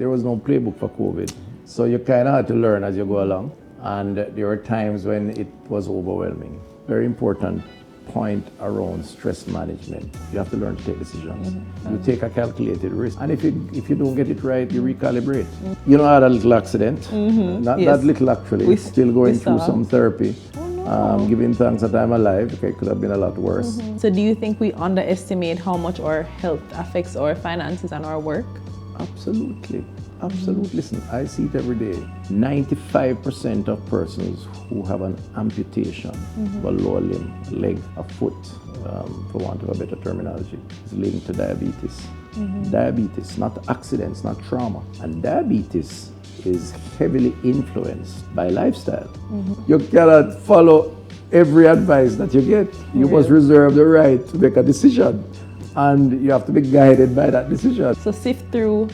there was no playbook for COVID. So you kind of had to learn as you go along. And there were times when it was overwhelming. Very important point around stress management. You have to learn to take decisions. You take a calculated risk. And if you don't get it right, you recalibrate. You know, I had a little accident. Not that little actually. Still going through some therapy. Giving thanks that I'm alive. Okay, it could have been a lot worse. So do you think we underestimate how much our health affects our finances and our work? Absolutely. Absolutely. Listen, I see it every day. 95% of persons who have an amputation of a lower limb, a leg, a foot, for want of a better terminology, is linked to diabetes. Diabetes, not accidents, not trauma. And diabetes is heavily influenced by lifestyle. You cannot follow every advice that you get. You must reserve the right to make a decision. And you have to be guided by that decision. So sift through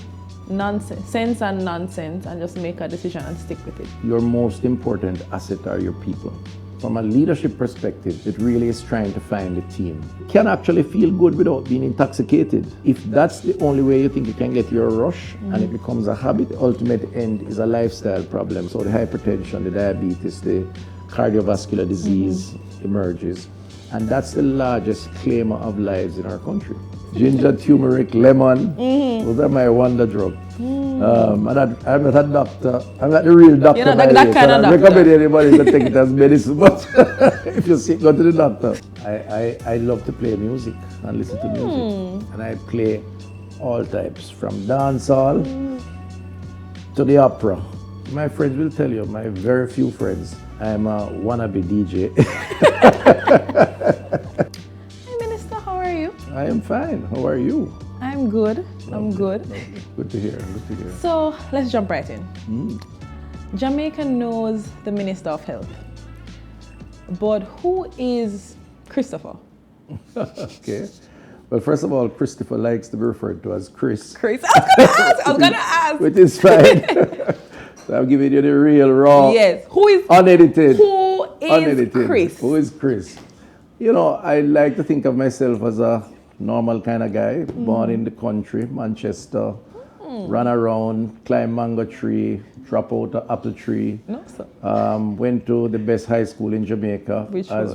sense and nonsense and just make a decision and stick with it. Your most important asset are your people. From a leadership perspective, it really is trying to find a team. You can actually feel good without being intoxicated. If that's the only way you think you can get your rush and it becomes a habit, the ultimate end is a lifestyle problem. So the hypertension, the diabetes, the cardiovascular disease emerges. And that's the largest claimer of lives in our country. Ginger, turmeric, lemon, those are my wonder drug. I'm not a doctor. I'm not the real doctor. You're not that kind of doctor. I recommend anybody to take it as medicine, but if you're sick, go to the doctor. I love to play music and listen to music. And I play all types, from dancehall to the opera. My friends will tell you, my very few friends, I'm a wannabe DJ. I am fine. How are you? I'm good. I'm good. Good to hear. Good to hear. So let's jump right in. Jamaica knows the Minister of Health. But who is Christopher? Okay. Well, first of all, Christopher likes to be referred to as Chris. Chris. I was going to ask. Which is fine. So I'm giving you the real, raw, Who is unedited. Chris? Who is Chris? You know, I like to think of myself as a normal kind of guy, born in the country, Manchester, run around, climb mango tree, drop out an apple tree. No, sir. Went to the best high school in Jamaica,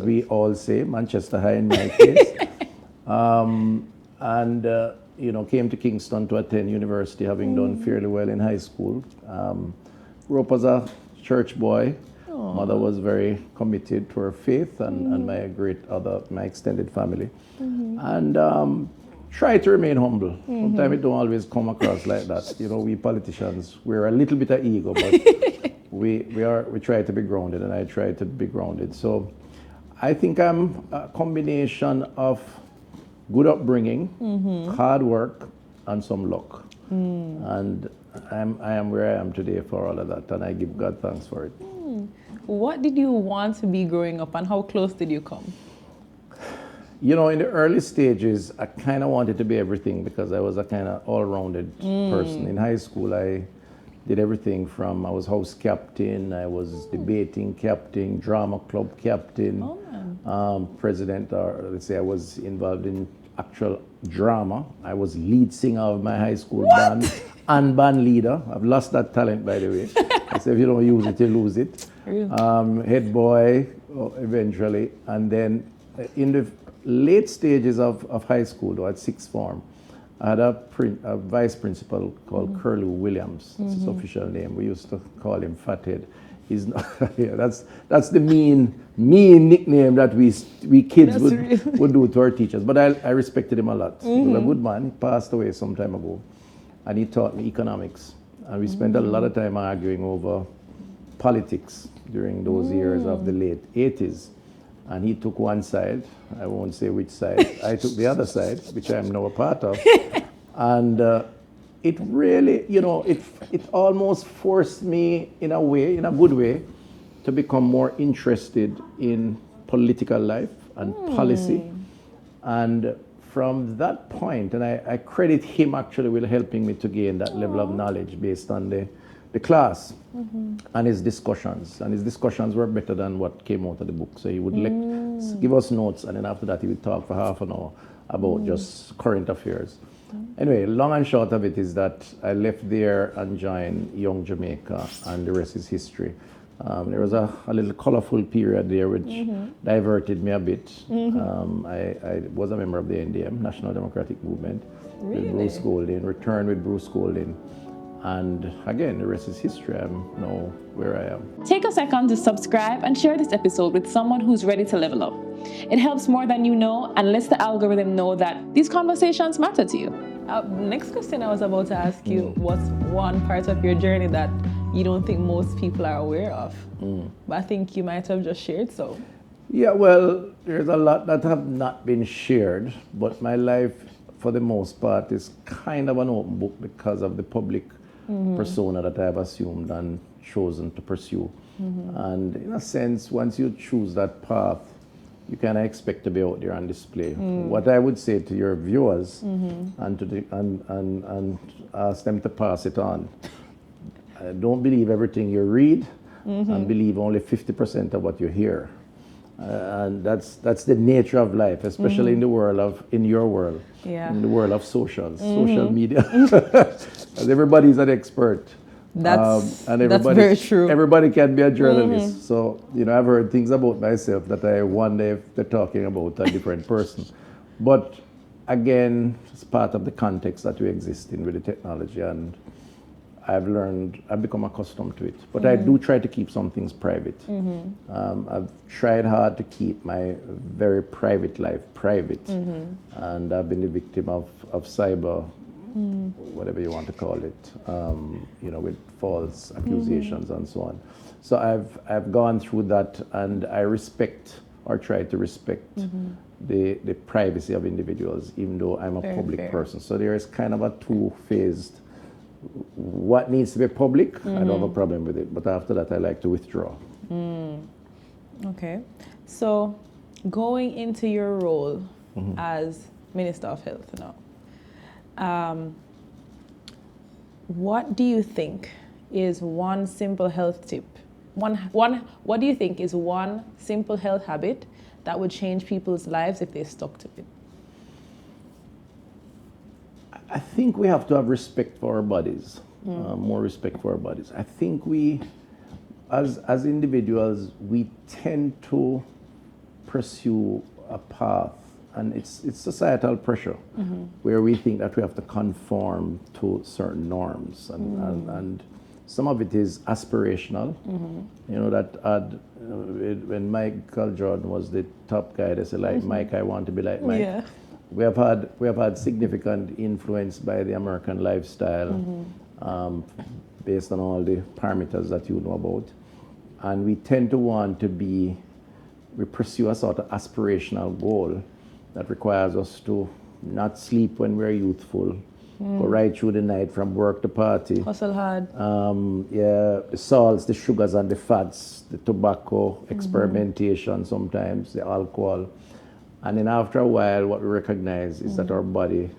we all say, Manchester High in my case. Came to Kingston to attend university, having done fairly well in high school. Grew up as a church boy. Mother was very committed to her faith and my extended family. And try to remain humble. Sometimes it don't always come across like that. You know, we politicians, we're a little bit of ego, but we try to be grounded, and I try to be grounded. So I think I'm a combination of good upbringing, hard work, and some luck. And I am where I am today for all of that, and I give God thanks for it. What did you want to be growing up, and how close did you come? You know, in the early stages, I kind of wanted to be everything because I was a kind of all-rounded person. In high school, I did everything from, I was house captain, I was debating captain, drama club captain, president, or let's say I was involved in actual drama. I was lead singer of my high school band and band leader. I've lost that talent, by the way. I say if you don't use it, you lose it. Head boy, eventually. And then in the late stages of high school, though, at sixth form, I had a vice principal called Curlew Williams. That's his official name. We used to call him Fathead. He's not, that's the mean nickname that we kids would do to our teachers. But I respected him a lot. He was a good man. He passed away some time ago. And he taught me economics. And we spent a lot of time arguing over politics during those years of the late 80s. And he took one side, I won't say which side. I took the other side, which I'm now a part of. And it really, you know, it almost forced me in a way, in a good way, to become more interested in political life and policy. And from that point, and I credit him actually with helping me to gain that level of knowledge based on the class and his discussions. And his discussions were better than what came out of the book. So he would give us notes, and then after that he would talk for half an hour about just current affairs. Anyway, long and short of it is that I left there and joined Young Jamaica, and the rest is history. There was a little colorful period there which diverted me a bit. I was a member of the NDM, National Democratic Movement, with Bruce Golding, returned with Bruce Golding. And again, the rest is history. I'm now where I am. Take a second to subscribe and share this episode with someone who's ready to level up. It helps more than you know and lets the algorithm know that these conversations matter to you. Next question I was about to ask you, what's one part of your journey that you don't think most people are aware of? But I think you might have just shared so. Yeah, well, there's a lot that have not been shared, but my life, for the most part, is kind of an open book because of the public persona that I have assumed and chosen to pursue. And in a sense, once you choose that path, you kind of expect to be out there on display. What I would say to your viewers and to and ask them to pass it on. Don't believe everything you read, and believe only 50% of what you hear. And that's the nature of life, especially in the world in your world, in the world of social media. Because everybody's an expert. That's that's very true. Everybody can be a journalist. So, I've heard things about myself that I wonder if they're talking about a different person. But again, it's part of the context that we exist in with the technology, and I've become accustomed to it. But I do try to keep some things private. I've tried hard to keep my very private life private. And I've been the victim of cyber, whatever you want to call it, with false accusations and so on. So I've gone through that, and I respect, or try to respect, the privacy of individuals, even though I'm a public person. So there is kind of a two-phased. What needs to be public, I don't have a problem with it. But after that, I like to withdraw. Okay. So going into your role as Minister of Health now, what do you think is one simple health tip? What do you think is one simple health habit that would change people's lives if they stuck to it? I think we have to have respect for our bodies, more respect for our bodies. I think we, as individuals, we tend to pursue a path, and it's societal pressure, where we think that we have to conform to certain norms, and some of it is aspirational. When Michael Jordan was the top guy, they said, like, Mike, I want to be like Mike. Yeah. We have had significant influence by the American lifestyle, based on all the parameters that you know about, and we tend to want to we pursue a sort of aspirational goal that requires us to not sleep when we're youthful, go right through the night from work to party. Hustle hard. The salts, the sugars and the fats, the tobacco, experimentation sometimes, the alcohol. And then after a while, what we recognize is that our body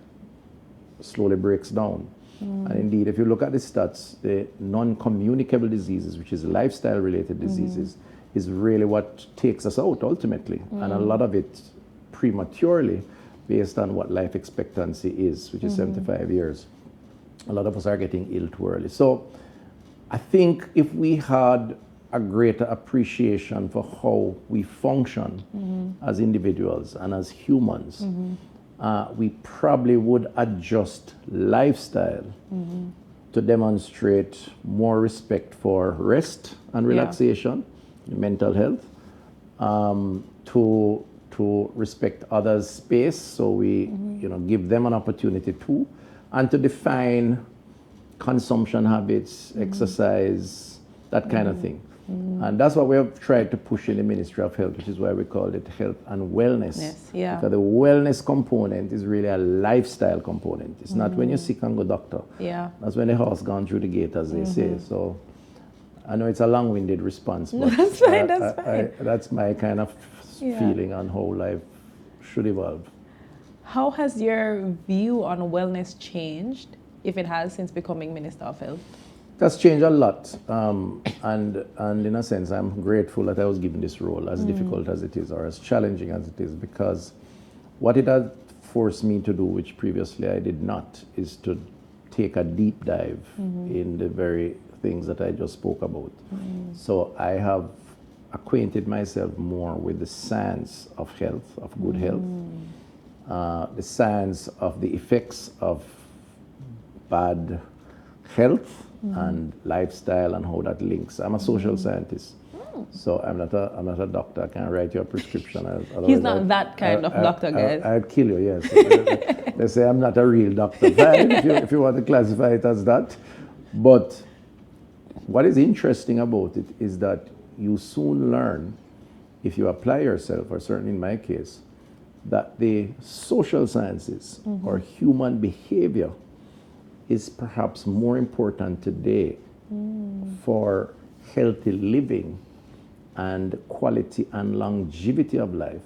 slowly breaks down. And indeed, if you look at the stats, the non-communicable diseases, which is lifestyle-related diseases, is really what takes us out ultimately. And a lot of it prematurely, based on what life expectancy is, which is 75 years. A lot of us are getting ill too early. So I think if we had a greater appreciation for how we function as individuals and as humans, we probably would adjust lifestyle to demonstrate more respect for rest and relaxation, mental health, to respect others' space, so we give them an opportunity too, and to define consumption habits, exercise, that kind of thing. And that's what we have tried to push in the Ministry of Health, which is why we call it health and wellness. Yes, yeah. Because the wellness component is really a lifestyle component. It's not when you're sick and go doctor. Yeah. That's when the horse gone through the gate, as they say. So I know it's a long-winded response, but that's fine, that's fine. That's my kind of feeling on how life should evolve. How has your view on wellness changed, if it has, since becoming Minister of Health? That's changed a lot, and in a sense, I'm grateful that I was given this role, as difficult as it is, or as challenging as it is, because what it has forced me to do, which previously I did not, is to take a deep dive in the very things that I just spoke about. So I have acquainted myself more with the science of health, of good health, the science of the effects of bad health and lifestyle and how that links. I'm a social scientist. So I'm not a doctor. I can't write you a prescription. He's not that kind of doctor, guys. I'd kill you, yes. They say I'm not a real doctor. Fine, if you want to classify it as that. But what is interesting about it is that you soon learn, if you apply yourself, or certainly in my case, that the social sciences or human behavior is perhaps more important today for healthy living and quality and longevity of life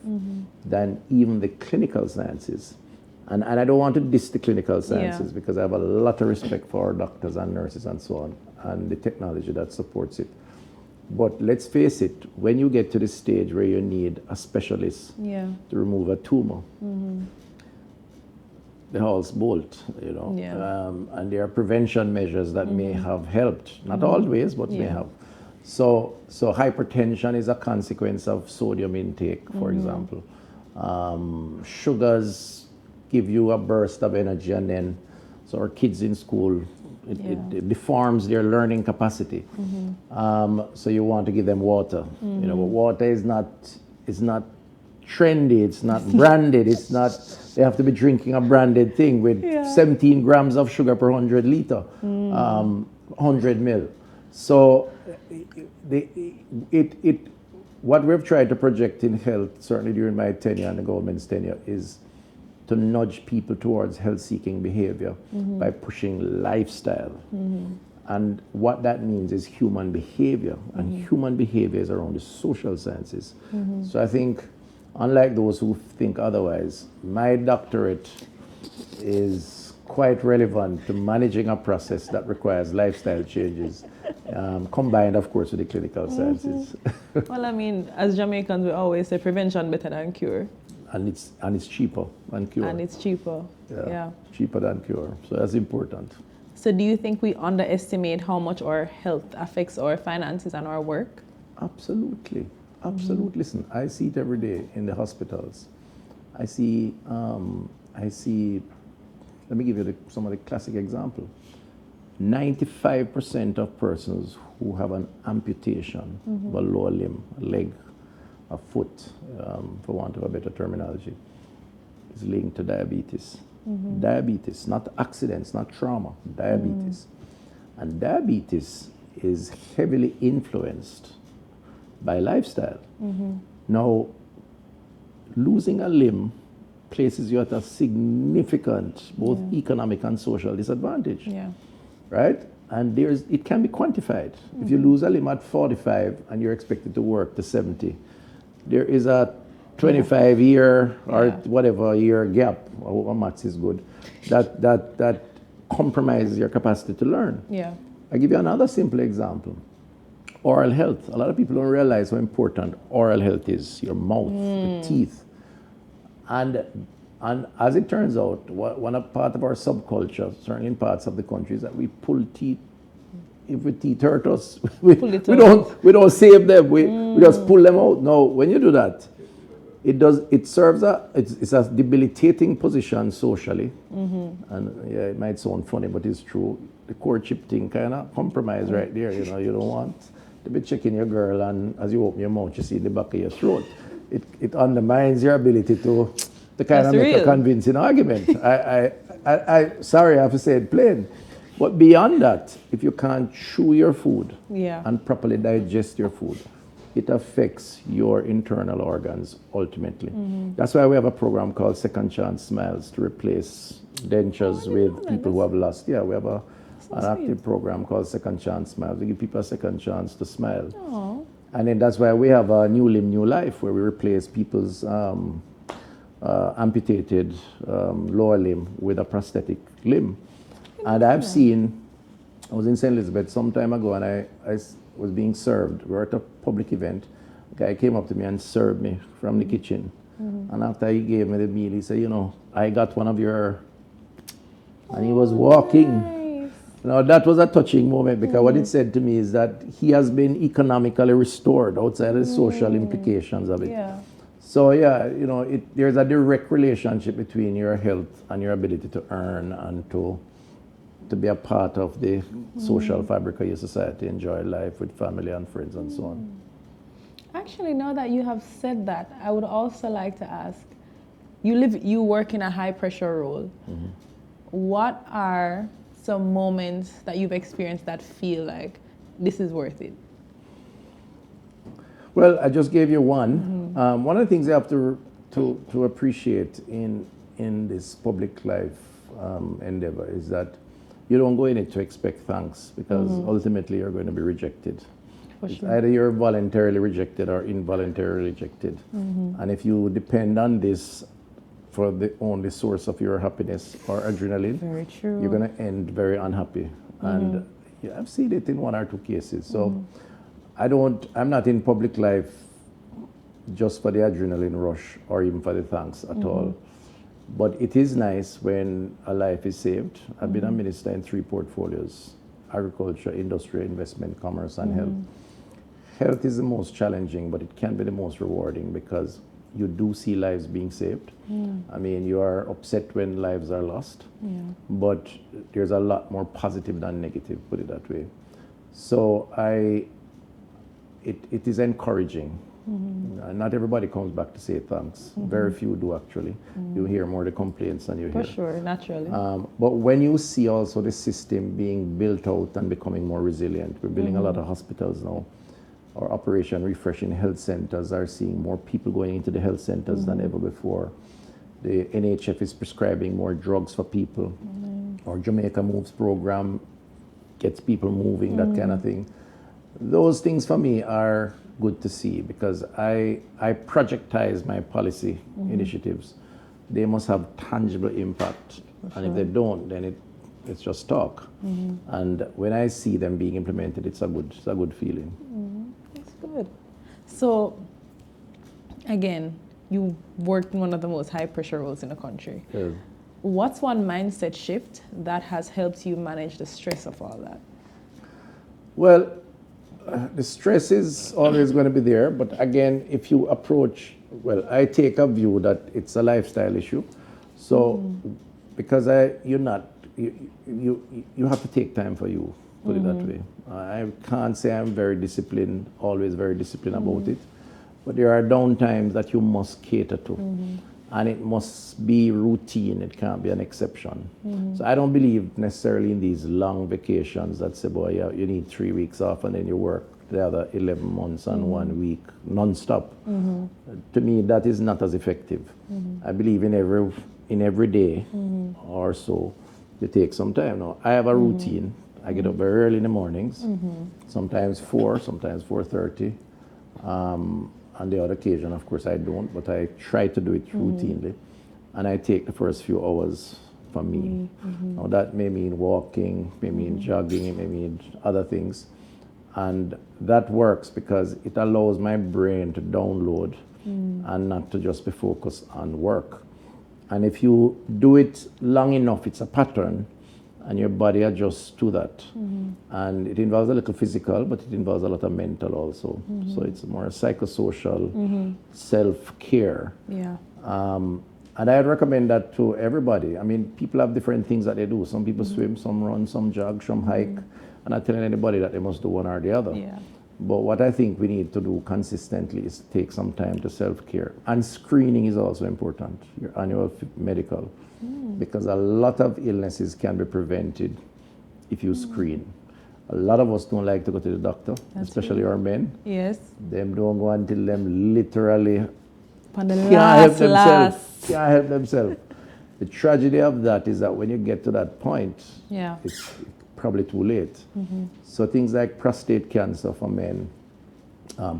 than even the clinical sciences. And I don't want to diss the clinical sciences because I have a lot of respect for our doctors and nurses and so on, and the technology that supports it. But let's face it, when you get to the stage where you need a specialist to remove a tumor, the house bolt, and there are prevention measures that may have helped, not always, but may have. So hypertension is a consequence of sodium intake, for example. Sugars give you a burst of energy, and then, so our kids in school, it deforms their learning capacity. So you want to give them water. But water is not trendy, it's not branded, it's not, they have to be drinking a branded thing with 17 grams of sugar per 100 liter, 100 mil. So what we've tried to project in health, certainly during my tenure and the government's tenure, is to nudge people towards health-seeking behavior by pushing lifestyle. And what that means is human behavior, and human behavior is around the social sciences. So I think, unlike those who think otherwise, my doctorate is quite relevant to managing a process that requires lifestyle changes, combined, of course, with the clinical sciences. Well, I mean, as Jamaicans, we always say prevention better than cure. And it's cheaper than cure. And it's cheaper. Yeah. Cheaper than cure. So that's important. So do you think we underestimate how much our health affects our finances and our work? Absolutely. Absolutely. Listen, I see it every day in the hospitals. I see, let me give you some of the classic example. 95% of persons who have an amputation of a lower limb, a leg, a foot, for want of a better terminology, is linked to diabetes. Diabetes, not accidents, not trauma, diabetes. And diabetes is heavily influenced by lifestyle. Now, losing a limb places you at a significant, both economic and social disadvantage. Right? And it can be quantified. If you lose a limb at 45 and you're expected to work to 70, there is a 25-year or whatever year gap, or maths is good, that compromises your capacity to learn. I'll give you another simple example. Oral health. A lot of people don't realize how important oral health is, your mouth, the teeth. And as it turns out, one part of our subculture, certainly in parts of the country, is that we pull teeth. If the teeth hurt us, we don't save them. We just pull them out. No, when you do that, it's a debilitating position socially. And it might sound funny, but it's true. The core chip thing kind of compromise right there. You don't want to be checking your girl, and as you open your mouth, you see the back of your throat. It undermines your ability to kind of make a convincing argument. I sorry, I have to say it plain. But beyond that, if you can't chew your food and properly digest your food, it affects your internal organs ultimately. That's why we have a program called Second Chance Smiles to replace dentures with people who have lost. Yeah, we have an active program called Second Chance Smiles. We give people a second chance to smile. And then that's why we have a New Limb, New Life, where we replace people's amputated lower limb with a prosthetic limb. And I've seen, I was in St. Elizabeth some time ago, and I was being served. We were at a public event. A guy came up to me and served me from the kitchen. And after he gave me the meal, he said, I got one of your, and he was walking. Nice. Now that was a touching moment because what it said to me is that he has been economically restored outside of the social implications of it. Yeah. So yeah, there's a direct relationship between your health and your ability to earn and to be a part of the social fabric of your society, enjoy life with family and friends and so on. Actually, now that you have said that, I would also like to ask, you work in a high pressure role. What are some moments that you've experienced that feel like this is worth it? Well, I just gave you one. One of the things you have to appreciate in this public life endeavor is that you don't go in it to expect thanks because ultimately you're going to be rejected. It's either you're voluntarily rejected or involuntarily rejected. And if you depend on this for the only source of your happiness or adrenaline, Very true. you're going to end very unhappy. And I've seen it in one or two cases. So I'm not in public life just for the adrenaline rush or even for the thanks at all. But it is nice when a life is saved. I've been a minister in 3 portfolios: agriculture, industry, investment, commerce, and health. Health is the most challenging, but it can be the most rewarding because you do see lives being saved. I mean, you are upset when lives are lost, but there's a lot more positive than negative, put it that way. So it is encouraging. Not everybody comes back to say thanks. Very few do, actually. You hear more the complaints than you hear. For sure, naturally. But when you see also the system being built out and becoming more resilient, we're building a lot of hospitals now. Our Operation Refreshing Health Centers are seeing more people going into the health centers than ever before. The NHF is prescribing more drugs for people. Our Jamaica Moves program gets people moving, that kind of thing. Those things for me are good to see because I projectize my policy initiatives. They must have tangible impact. And if they don't, then it's just talk. And when I see them being implemented, it's a good feeling. That's good. So, again, you worked in one of the most high pressure roles in the country. Yeah. What's one mindset shift that has helped you manage the stress of all that? Well, the stress is always going to be there, but again, if you approach, I take a view that it's a lifestyle issue. So, because you have to take time for you, put it that way. I can't say I'm very disciplined, always very disciplined about it, but there are down times that you must cater to. And it must be routine, it can't be an exception. So I don't believe necessarily in these long vacations that say, boy, you need 3 weeks off and then you work the other 11 months and 1 week non-stop. To me, that is not as effective. I believe in every day or so, you take some time. Now, I have a routine. I get up very early in the mornings, sometimes 4, sometimes 4:30. On the odd occasion, of course, I don't, but I try to do it routinely. And I take the first few hours for me. Now, that may mean walking, may mean jogging, it may mean other things. And that works because it allows my brain to download and not to just be focused on work. And if you do it long enough, it's a pattern, and your body adjusts to that. And it involves a little physical, but it involves a lot of mental also. So it's more psychosocial self-care. Yeah. And I'd recommend that to everybody. I mean, people have different things that they do. Some people swim, some run, some jog, some hike. I'm not telling anybody that they must do one or the other. Yeah. But what I think we need to do consistently is take some time to self-care. And screening is also important, your annual medical. Because a lot of illnesses can be prevented if you screen. A lot of us don't like to go to the doctor, especially our men. Yes. Them don't go until them literally On the can't last. help themselves. The tragedy of that is that when you get to that point, Yeah. it's probably too late. So things like prostate cancer for men,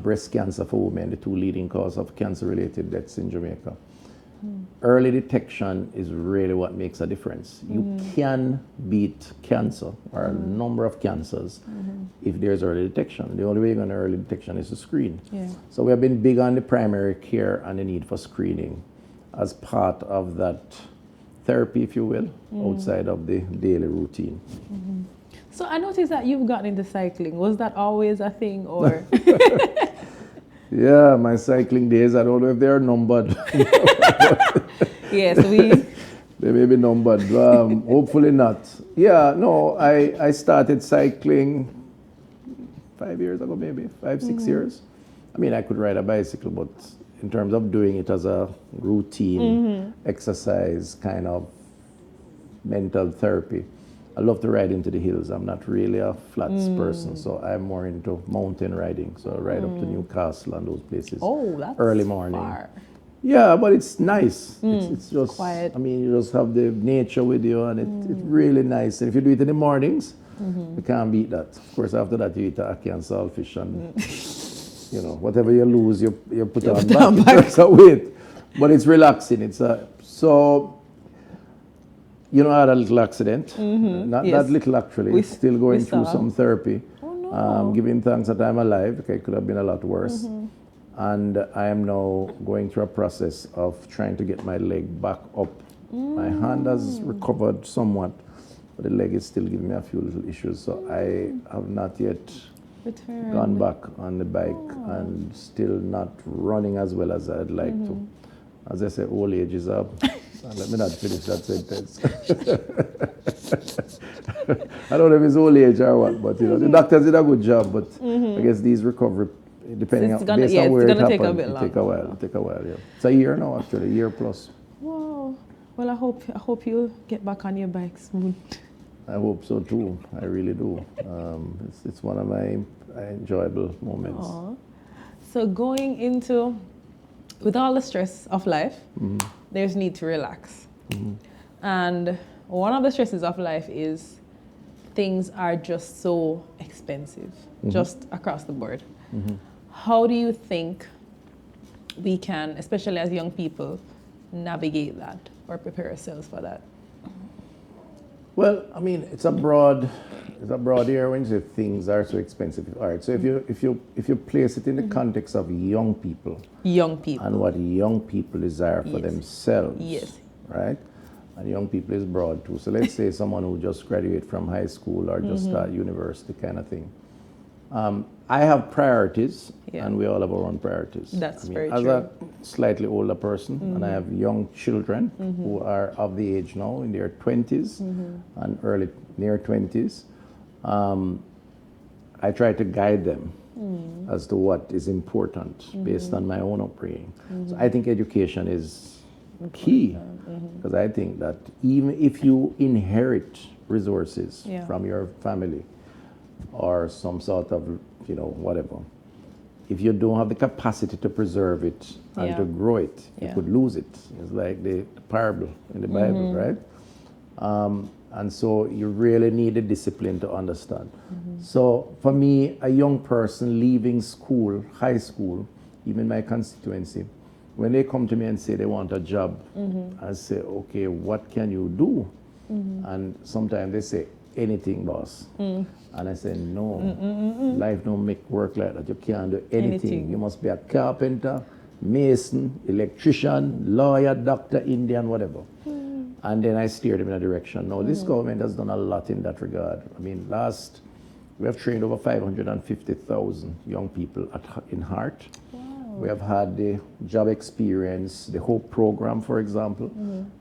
breast cancer for women, the 2 leading causes of cancer-related deaths in Jamaica. Early detection is really what makes a difference. You can beat cancer or a number of cancers if there's early detection. The only way you're going to early detection is to screen. Yeah. So we have been big on the primary care and the need for screening as part of that therapy, if you will, outside of the daily routine. So I noticed that you've gotten into cycling. Was that always a thing, or? Yeah, my cycling days, I don't know if they're numbered. Yes, we. They may be numbered, hopefully not. Yeah, no, I started cycling 5 years ago, maybe 5-6 years. I mean, I could ride a bicycle, but in terms of doing it as a routine exercise, kind of mental therapy, I love to ride into the hills. I'm not really a flats person, so I'm more into mountain riding. So I ride up to Newcastle and those places. Oh, that's early morning. far. Yeah, but it's nice. It's just quiet. I mean, you just have the nature with you, and it's really nice. And if you do it in the mornings, you can't beat that. Of course, after that, you eat ackee and saltfish, and you know, whatever you lose, you put on back. It's a weight, but it's relaxing. It's so. You know, I had a little accident. Not Yes. that little, actually. Still going through saw. some therapy. Oh, no. Giving thanks that I'm alive. Okay, it could have been a lot worse. And I am now going through a process of trying to get my leg back up. My hand has recovered somewhat, but the leg is still giving me a few little issues. So I have not yet Return. gone back on the bike and still not running as well as I'd like to. As I say, old age is up. Let me not finish that sentence. I don't know if it's old age or what, but you know, the doctors did a good job. But I guess these recovery, depending It's on gonna- based yeah, on it's where it gonna take a happened, bit it take a longer. while. It take a while. Yeah, it's a year now actually, a year plus. Wow. Well, I hope you get back on your bike soon. I hope so too. I really do. It's one of my enjoyable moments. Aw. So going into, with all the stress of life, there's need to relax. And one of the stresses of life is things are just so expensive, just across the board. How do you think we can, especially as young people, navigate that or prepare ourselves for that? Well, I mean, it's a broad area when you say things are so expensive. All right. So if you place it in the context of young people Young people. and what young people desire for Yes. themselves, Yes. right? And young people is broad too. So let's say someone who just graduated from high school or just start university kind of thing. I have priorities, Yeah. and we all have our own priorities. That's very as true. a slightly older person, and I have young children who are of the age now in their 20s and early near 20s. I try to guide them as to what is important based on my own upbringing. So I think education is key, because I think that even if you inherit resources Yeah. from your family or some sort of, you know, whatever, if you don't have the capacity to preserve it and Yeah. to grow it, you Yeah. could lose it. It's like the parable in the Bible, right? And so you really need the discipline to understand. So for me, a young person leaving school, high school, even my constituency, when they come to me and say they want a job, I say, okay, what can you do? And sometimes they say, anything, boss. And I say, no, life don't make work like that. You can't do anything. You must be a carpenter, mason, electrician, lawyer, doctor, Indian, whatever. And then I steered them in a direction. Now, this government has done a lot in that regard. I mean, we have trained over 550,000 young people in Heart. We have had the job experience, the HOPE program, for example,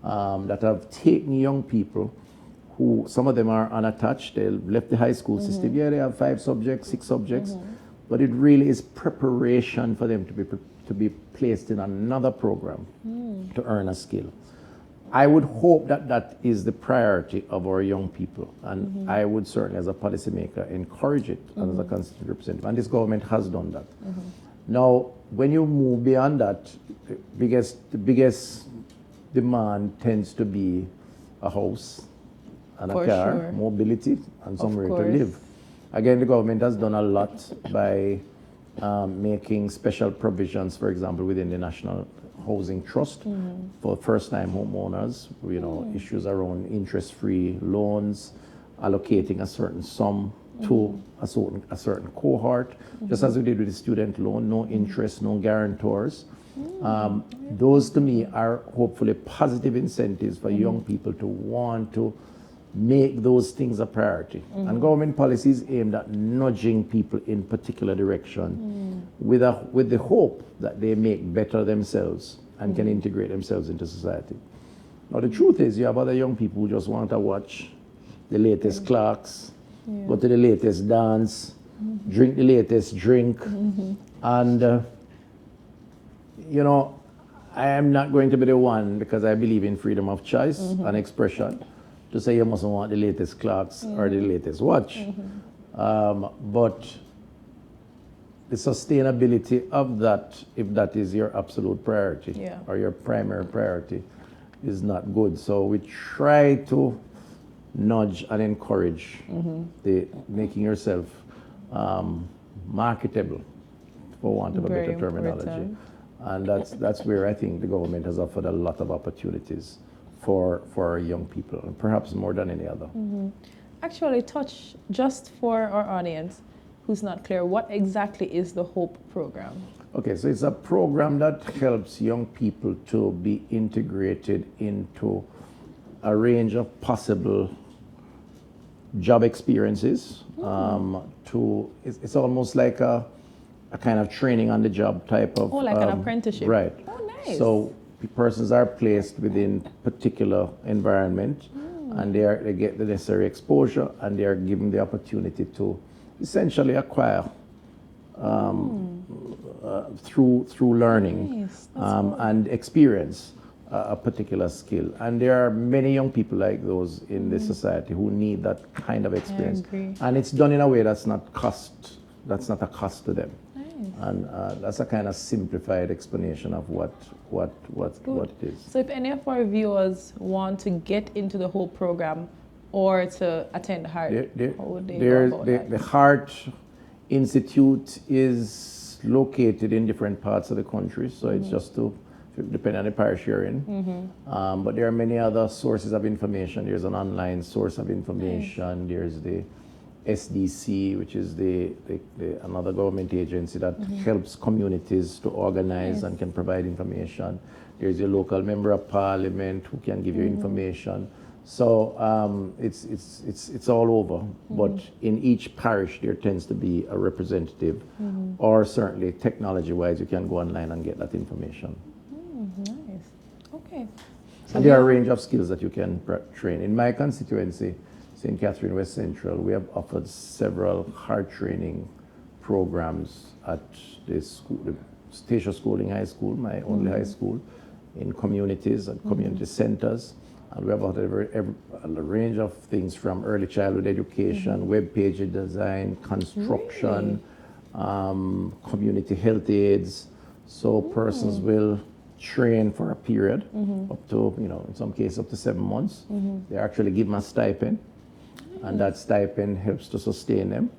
that have taken young people who, some of them are unattached, they left the high school system. Yeah, they have 5 subjects, 6 subjects, but it really is preparation for them to be placed in another program to earn a skill. I would hope that that is the priority of our young people, and I would certainly, as a policymaker, encourage it as a constituent representative, and this government has done that. Now, when you move beyond that, the biggest demand tends to be a house and For a car, sure. mobility, and somewhere to course. live. Again, the government has done a lot by making special provisions, for example, within the National Housing Trust for first-time homeowners, you know, issues around interest-free loans, allocating a certain sum to a certain cohort, just as we did with the student loan, no interest, no guarantors. Those to me are hopefully positive incentives for young people to want to make those things a priority. And government policies aimed at nudging people in particular direction with the hope that they make better themselves and can integrate themselves into society. Now the truth is, you have other young people who just want to watch the latest clocks, go to the latest dance, drink the latest drink, and you know, I am not going to be the one, because I believe in freedom of choice and expression, to say you mustn't want the latest clocks or the latest watch. But the sustainability of that, if that is your absolute priority or your primary priority, is not good. So we try to nudge and encourage the making yourself marketable, for want of a better terminology. And that's where I think the government has offered a lot of opportunities for our young people, and perhaps more than any other. Actually, touch, just for our audience who's not clear, what exactly is the HOPE program? Okay, so it's a program that helps young people to be integrated into a range of possible job experiences. It's almost like a kind of training on the job type of... Oh, like an apprenticeship. Right. Oh, nice. So persons are placed within particular environment, and they get the necessary exposure, and they are given the opportunity to essentially acquire through learning and experience a particular skill. And there are many young people like those in the society who need that kind of experience. I agree. And it's done in a way that's not a cost to them. And that's a kind of simplified explanation of what it is. So if any of our viewers want to get into the HOPE program or to attend HEART, how would they go about that? The HEART Institute is located in different parts of the country, so it's just to depend on the parish you're in. But there are many other sources of information. There's an online source of information. There's the SDC, which is the another government agency that helps communities to organize and can provide information. There's your local member of parliament who can give you information. So it's all over. But in each parish there tends to be a representative, or certainly technology-wise you can go online and get that information. Nice. Okay. And there are a range of skills that you can train. In my constituency, St. Catherine West Central, we have offered several HEART training programs at the Statia Schooling High School, my only high school, in communities and community centers. And we have offered a range of things from early childhood education, web page design, construction, community health aids. So persons will train for a period up to, in some cases up to 7 months. They actually give them a stipend, and that stipend helps to sustain them,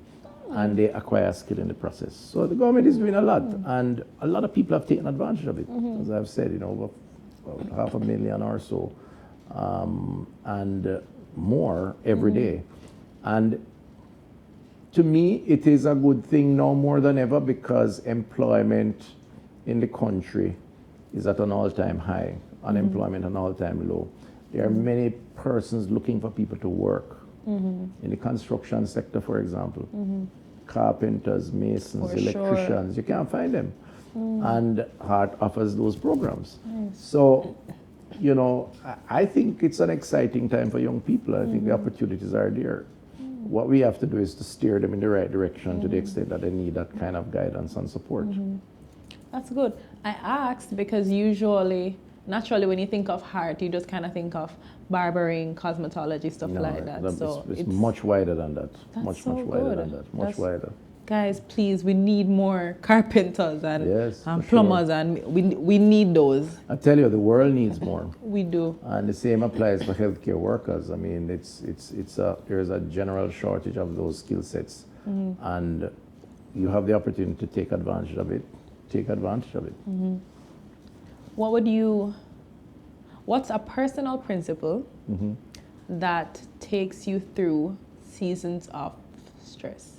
and they acquire skill in the process. So the government is doing a lot, and a lot of people have taken advantage of it. As I've said, over 500,000 or so, and more every day. And to me, it is a good thing now more than ever, because employment in the country is at an all-time high, unemployment an all-time low. There are many persons looking for people to work. In the construction sector, for example, carpenters, masons, electricians, you can't find them. And HEART offers those programs. So, I think it's an exciting time for young people. I think the opportunities are there. What we have to do is to steer them in the right direction to the extent that they need that kind of guidance and support. That's good. I asked because naturally when you think of HEART, you just kind of think of barbering, cosmetology, stuff like that. So it's much wider than that. Much wider than that. Much wider. Guys, please, we need more carpenters and plumbers, and we need those. I tell you, the world needs more. We do. And the same applies for healthcare workers. I mean, there's a general shortage of those skill sets, and you have the opportunity to take advantage of it. Take advantage of it. What's a personal principle that takes you through seasons of stress?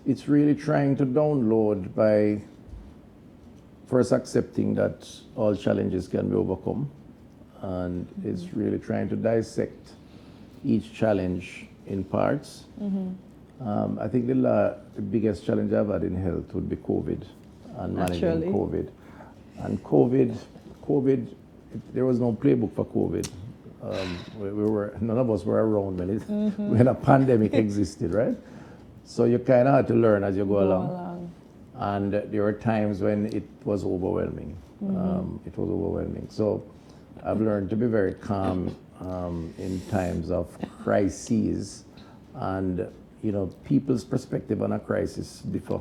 It's really trying to download by first accepting that all challenges can be overcome, and it's really trying to dissect each challenge in parts. I think the biggest challenge I've had in health would be COVID and Naturally. managing COVID. And COVID, there was no playbook for COVID. None of us were around when a pandemic existed, right? So you kind of had to learn as you go along. And there were times when it was overwhelming. It was overwhelming. So I've learned to be very calm in times of crises, and people's perspective on a crisis differ.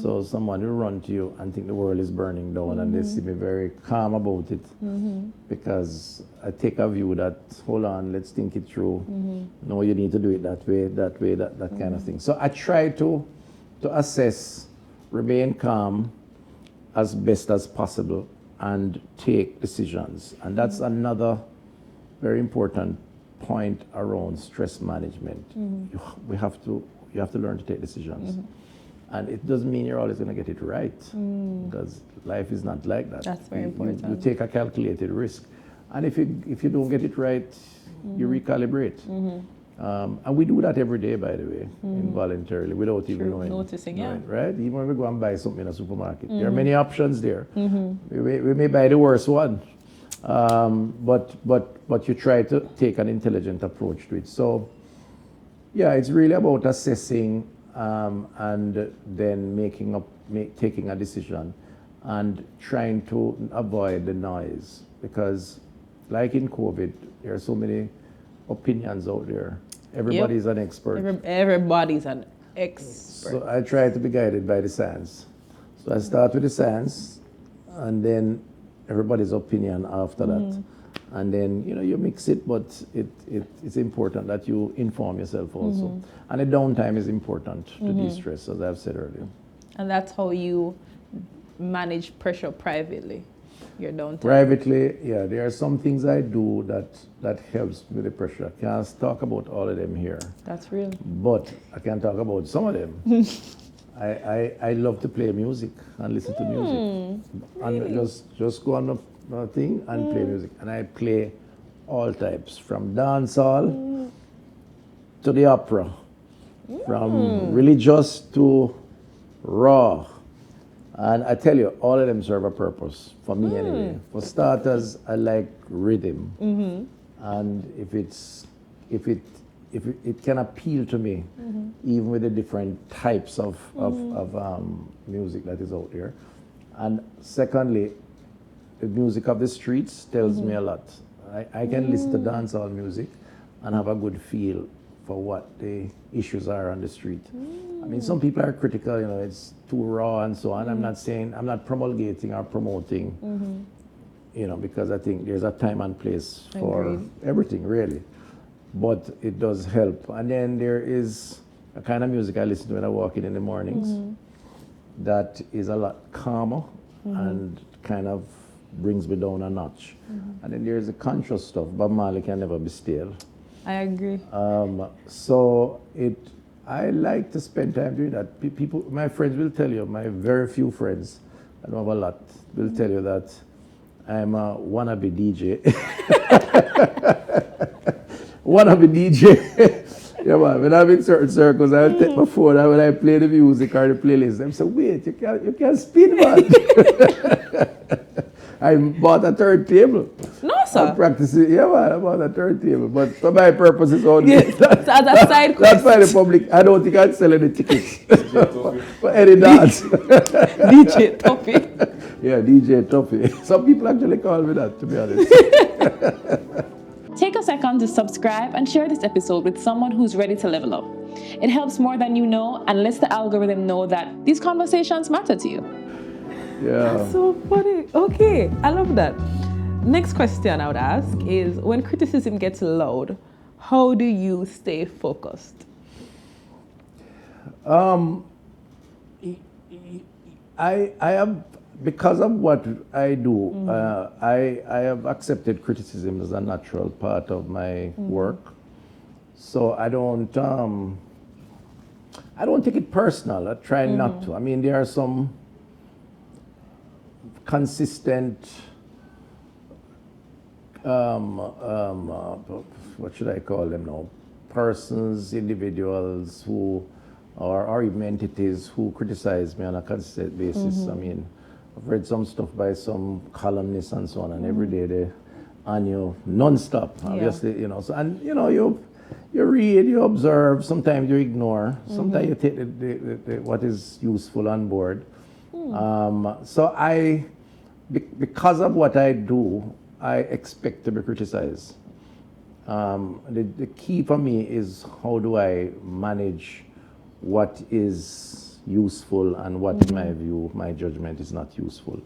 So someone will run to you and think the world is burning down, and they see me very calm about it, because I take a view that, hold on, let's think it through. No, you need to do it that way, that kind of thing. So I try to assess, remain calm as best as possible, and take decisions. And that's another very important point around stress management. You have to learn to take decisions. And it doesn't mean you're always going to get it right, because life is not like that. That's very important. You take a calculated risk. And if you don't get it right, you recalibrate. And we do that every day, by the way, involuntarily, without even knowing. Noticing, yeah. Right? Even when we go and buy something in a supermarket, there are many options there. We may buy the worst one. But you try to take an intelligent approach to it. So, yeah, it's really about assessing and then taking a decision and trying to avoid the noise. Because, like in COVID, there are so many opinions out there. Everybody's an expert. Everybody's an expert. So I try to be guided by the science. So I start with the science, and then everybody's opinion after that. And then, you mix it, but it's important that you inform yourself also. And the downtime is important to de-stress, as I've said earlier. And that's how you manage pressure privately, your downtime. Privately, yeah, there are some things I do that helps with the pressure. I can't talk about all of them here. That's real. But I can talk about some of them. I love to play music and listen to music. Really? And just go on the thing and play music. And I play all types, from dancehall to the opera, from religious to raw. And I tell you, all of them serve a purpose, for me anyway. For starters, I like rhythm. And if it can appeal to me, even with the different types of music that is out there. And secondly, the music of the streets tells me a lot. I can listen to dancehall music and have a good feel for what the issues are on the street. I mean, some people are critical, it's too raw and so on. I'm not promulgating or promoting, because I think there's a time and place for everything, really. But it does help. And then there is a kind of music I listen to when I walk in the mornings that is a lot calmer and kind of brings me down a notch. And then there's the conscious stuff. Bob Marley can never be still. I agree. So I like to spend time doing that. People, my friends will tell you, my very few friends, I don't have a lot, will tell you that I'm a wannabe DJ. Wannabe DJ. Yeah, man. When I'm in certain circles, I'll take my phone and when I play the music or the playlist, I'm saying, wait, you can't spin, man. I bought a turntable. No, sir. I'm practicing. Yeah, man, I bought a turntable. But for my purposes only. Yes, that's a side That's quest. why the public, I don't think I'd sell any tickets for any dance. DJ Toppy. Yeah, DJ Toppy. Some people actually call me that, to be honest. Take a second to subscribe and share this episode with someone who's ready to level up. It helps more than you know and lets the algorithm know that these conversations matter to you. Yeah. That's so funny. Okay, I love that. Next question I would ask is, when criticism gets loud, how do you stay focused? I because of what I do, I have accepted criticism as a natural part of my work. So I don't take it personal. I try not to. I mean, there are some consistent, what should I call them now? Persons, individuals who, or even entities who criticize me on a consistent basis. I mean, I've read some stuff by some columnists and so on, and every day they on you non-stop, obviously, you know. So, and you know, you read, you observe, sometimes you ignore, sometimes you take the what is useful on board. So because of what I do, I expect to be criticized. The key for me is how do I manage what is useful and what, in my view, my judgment is not useful,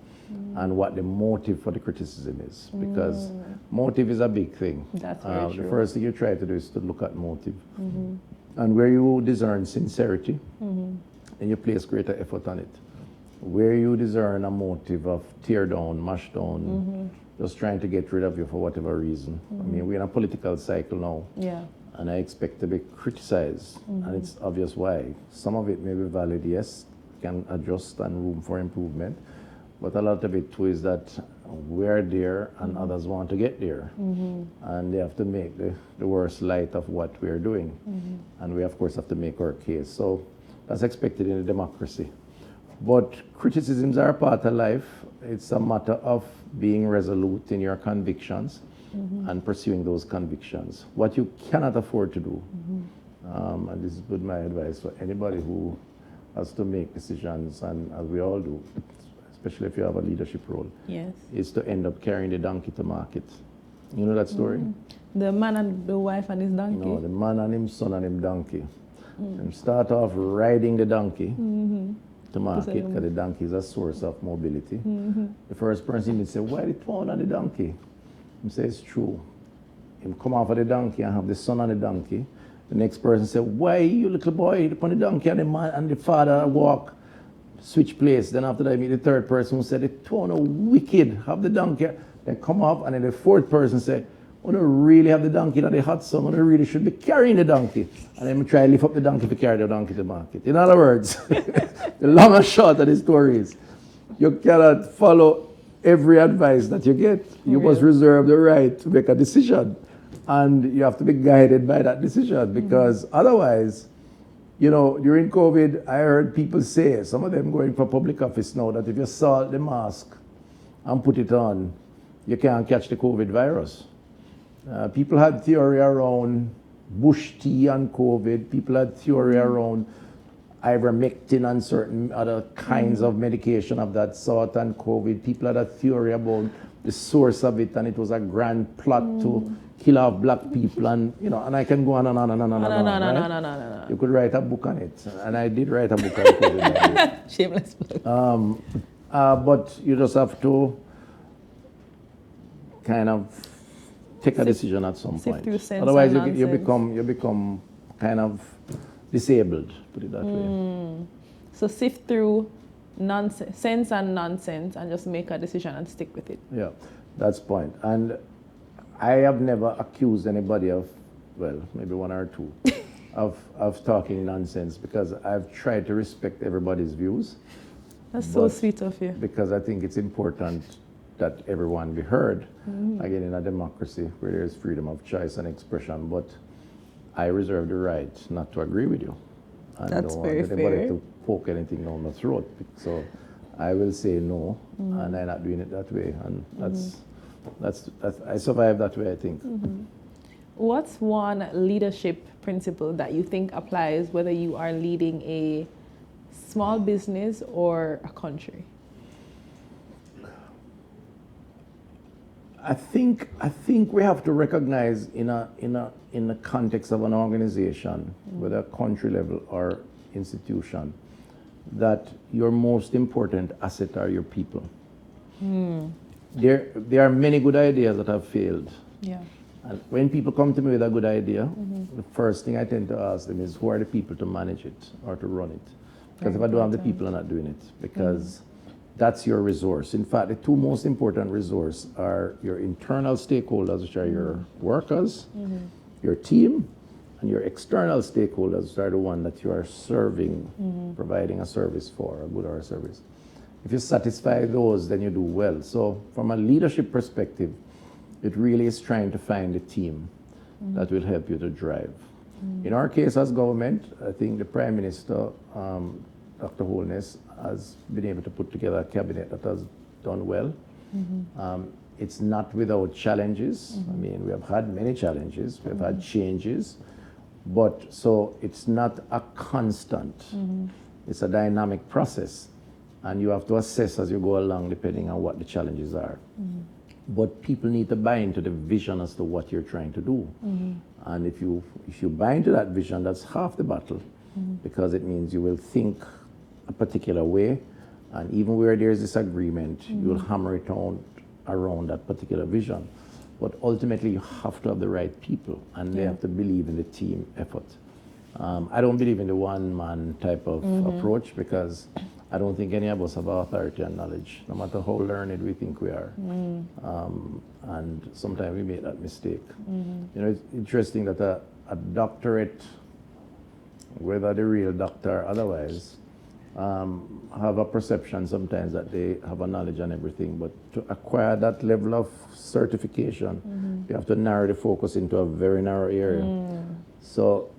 and what the motive for the criticism is, because motive is a big thing. That's very true. The first thing you try to do is to look at motive, and where you discern sincerity, then you place greater effort on it. Where you discern a motive of tear down, mash down, just trying to get rid of you for whatever reason. I mean, we're in a political cycle now. Yeah. And I expect to be criticized, and it's obvious why. Some of it may be valid, yes, can adjust and room for improvement, but a lot of it too is that we're there and others want to get there, and they have to make the worst light of what we're doing, and we of course have to make our case. So that's expected in a democracy. But criticisms are a part of life. It's a matter of being resolute in your convictions and pursuing those convictions. What you cannot afford to do, and this is good my advice for anybody who has to make decisions, and as we all do, especially if you have a leadership role, Yes. is to end up carrying the donkey to market. You know that story? The man and the wife and his donkey. You know, the man and his son and him donkey. And start off riding the donkey to market, because the donkey is a source of mobility. The first person would say, why did pound on the donkey? He says, it's true. Him come off of the donkey and have the son on the donkey. The next person said, why you little boy upon the donkey, and the man and the father walk, switch place. Then after that, I meet the third person who said, it tone wicked, have the donkey. Then come off, and then the fourth person said, I don't really have the donkey in the hot sun, I really should be carrying the donkey. And then try to lift up the donkey to carry the donkey to market. In other words, the long and short of the story is, you cannot follow every advice that you get. You must reserve the right to make a decision. And you have to be guided by that decision, because otherwise, you know, during COVID, I heard people say, some of them going for public office now, that if you salt the mask and put it on, you can't catch the COVID virus. People had theory around bush tea and COVID. People had theory around ivermectin and certain other kinds of medication of that sort and COVID. People had a theory about the source of it, and it was a grand plot to kill off black people, and you know, and I can go on and on and on and on. No. You could write a book on it, and I did write a book on COVID. Shameless plug. But you just have to kind of take a decision at some point. Otherwise, you become kind of disabled. Put it that way. So sift through sense and nonsense, and just make a decision and stick with it. Yeah, that's the point. And I have never accused anybody of, well, maybe one or two, of talking nonsense, because I've tried to respect everybody's views. That's so sweet of you. Because I think it's important that everyone be heard, again, in a democracy where there is freedom of choice and expression. But I reserve the right not to agree with you. And That's don't very want anybody fair. to poke anything down the throat. So I will say no, and I'm not doing it that way. And that's I survive that way, I think. What's one leadership principle that you think applies whether you are leading a small business or a country? I think we have to recognize in the context of an organization, whether country level or institution, that your most important asset are your people. There are many good ideas that have failed. Yeah. And when people come to me with a good idea, the first thing I tend to ask them is, who are the people to manage it or to run it? Because if I don't have the people, I'm not doing it. Because that's your resource. In fact, the two most important resources are your internal stakeholders, which are your workers, your team, and your external stakeholders, which are the one that you are serving, providing a service for, a good or a service. If you satisfy those, then you do well. So from a leadership perspective, it really is trying to find a team that will help you to drive. In our case as government, I think the Prime Minister, Dr. Holness, has been able to put together a cabinet that has done well. It's not without challenges. I mean, we have had many challenges, we have had changes, but so it's not a constant. It's a dynamic process, and you have to assess as you go along depending on what the challenges are. But people need to buy into the vision as to what you're trying to do. And if you buy into that vision, that's half the battle, because it means you will think a particular way, and even where there's disagreement, you'll hammer it on around that particular vision. But ultimately, you have to have the right people, and they have to believe in the team effort. I don't believe in the one-man type of approach, because I don't think any of us have authority and knowledge, no matter how learned we think we are. And sometimes we make that mistake. You know, it's interesting that a doctorate, whether the real doctor or otherwise, have a perception sometimes that they have a knowledge and everything, but to acquire that level of certification, you have to narrow the focus into a very narrow area. So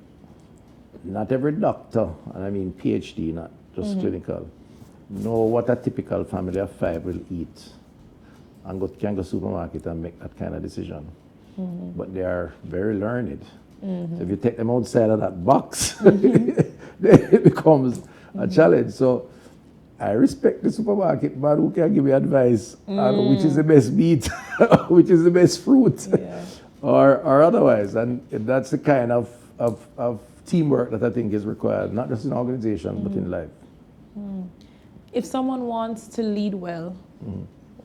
not every doctor, and I mean PhD, not just clinical, know what a typical family of 5 will eat and can go to the supermarket and make that kind of decision. But they are very learned. So if you take them outside of that box, then it becomes a challenge. So I respect the supermarket man who can give me advice on which is the best meat, which is the best fruit, or otherwise. And that's the kind of teamwork that I think is required, not just in organization, but in life. If someone wants to lead well,